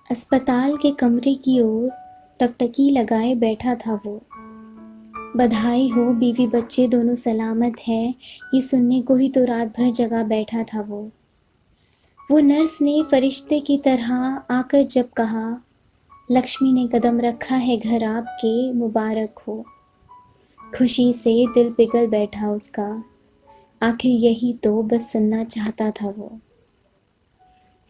अस्पताल के कमरे की ओर टकटकी लगाए बैठा था वो। बधाई हो, बीवी बच्चे दोनों सलामत हैं, ये सुनने को ही तो रात भर जगा बैठा था वो नर्स ने फरिश्ते की तरह आकर जब कहा, लक्ष्मी ने कदम रखा है घर आपके, मुबारक हो। खुशी से दिल पिघल बैठा उसका, आखिर यही तो बस सुनना चाहता था वो।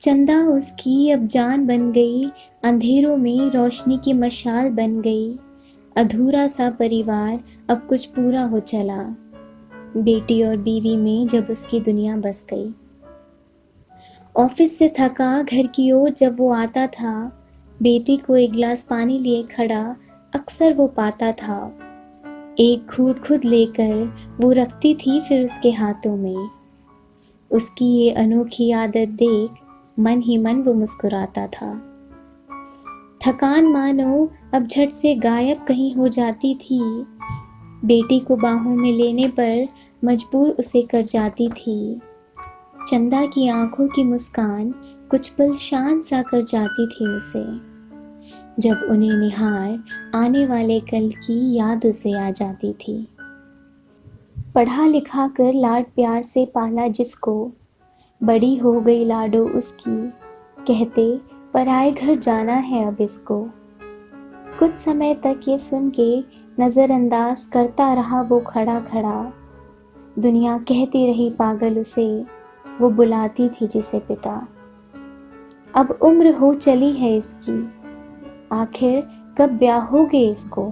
चंदा उसकी अब जान बन गई, अंधेरों में रोशनी की मशाल बन गई। अधूरा सा परिवार अब कुछ पूरा हो चला, बेटी और बीवी में जब उसकी दुनिया बस गई। ऑफिस से थका घर की ओर जब वो आता था, बेटी को एक गिलास पानी लिए खड़ा अक्सर वो पाता था। एक घूंट खुद लेकर वो रखती थी फिर उसके हाथों में। उसकी ये अनोखी आदत देख मन ही मन वो मुस्कुराता था। थकान मानो अब झट से गायब कहीं हो जाती थी, बेटी को बाहों में लेने पर मजबूर उसे कर जाती थी। चंदा की आंखों की मुस्कान कुछ पल शान सा कर जाती थी उसे, जब उन्हें निहार आने वाले कल की याद उसे आ जाती थी। पढ़ा लिखा कर लाड प्यार से पाला जिसको, बड़ी हो गई लाडो उसकी, कहते पराए घर जाना है अब इसको। कुछ समय तक ये सुन के नज़रअंदाज करता रहा वो खड़ा खड़ा। दुनिया कहती रही पागल उसे, वो बुलाती थी जिसे पिता। अब उम्र हो चली है इसकी, आखिर कब ब्याह होगे इसको।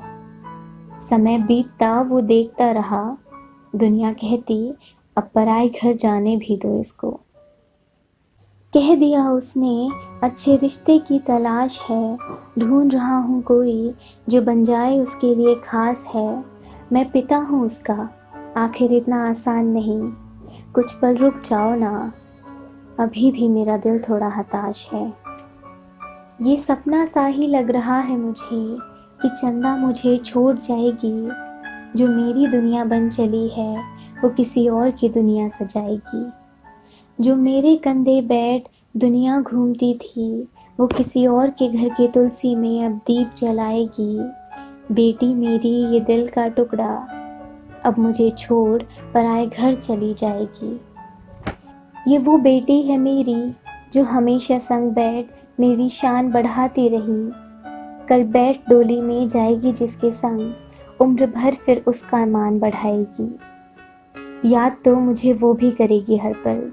समय बीतता वो देखता रहा, दुनिया कहती अब पराए घर जाने भी दो इसको। कह दिया उसने अच्छे रिश्ते की तलाश है, ढूंढ रहा हूँ कोई जो बन जाए उसके लिए खास है। मैं पिता हूँ उसका, आखिर इतना आसान नहीं, कुछ पल रुक जाओ ना, अभी भी मेरा दिल थोड़ा हताश है। ये सपना सा ही लग रहा है मुझे कि चंदा मुझे छोड़ जाएगी, जो मेरी दुनिया बन चली है वो किसी और की दुनिया सजाएगी। जो मेरे कंधे बैठ दुनिया घूमती थी, वो किसी और के घर की तुलसी में अब दीप जलाएगी। बेटी मेरी ये दिल का टुकड़ा अब मुझे छोड़ पराए घर चली जाएगी। ये वो बेटी है मेरी जो हमेशा संग बैठ मेरी शान बढ़ाती रही। कल बैठ डोली में जाएगी जिसके संग, उम्र भर फिर उसका मान बढ़ाएगी। याद तो मुझे वो भी करेगी हर पल,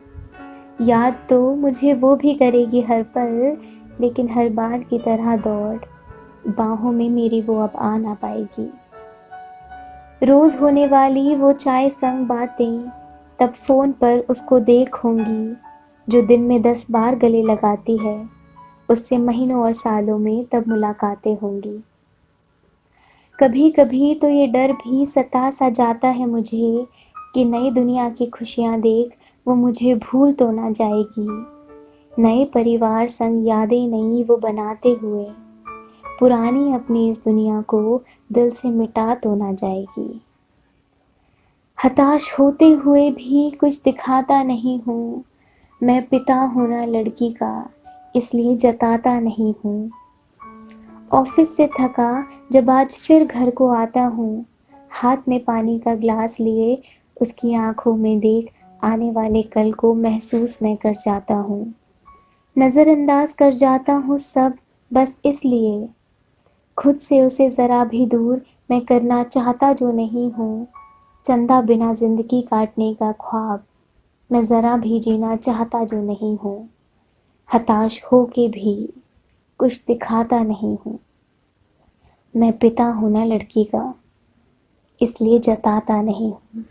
याद तो मुझे वो भी करेगी हर पल, लेकिन हर बार की तरह दौड़ बाहों में मेरी वो अब आ ना पाएगी। रोज होने वाली वो चाय संग बातें तब फोन पर उसको देखूंगी, जो दिन में 10 बार गले लगाती है उससे महीनों और सालों में तब मुलाकातें होंगी। कभी कभी तो ये डर भी सता सा जाता है मुझे कि नई दुनिया की खुशियाँ देख वो मुझे भूल तो ना जाएगी। नए परिवार संग यादें नई वो बनाते हुए पुरानी अपनी इस दुनिया को दिल से मिटा तो ना जाएगी। हताश होते हुए भी कुछ दिखाता नहीं हूँ, मैं पिता हूँ ना लड़की का, इसलिए जताता नहीं हूँ। ऑफिस से थका जब आज फिर घर को आता हूँ, हाथ में पानी का ग्लास लिए उसकी आंखों में देख आने वाले कल को महसूस मैं कर जाता हूँ। नज़रअंदाज कर जाता हूँ सब बस इसलिए, खुद से उसे ज़रा भी दूर मैं करना चाहता जो नहीं हूँ। चंदा बिना ज़िंदगी काटने का ख्वाब मैं ज़रा भी जीना चाहता जो नहीं हूँ। हताश हो के भी कुछ दिखाता नहीं हूँ, मैं पिता हूँ ना लड़की का, इसलिए जताता नहीं हूँ।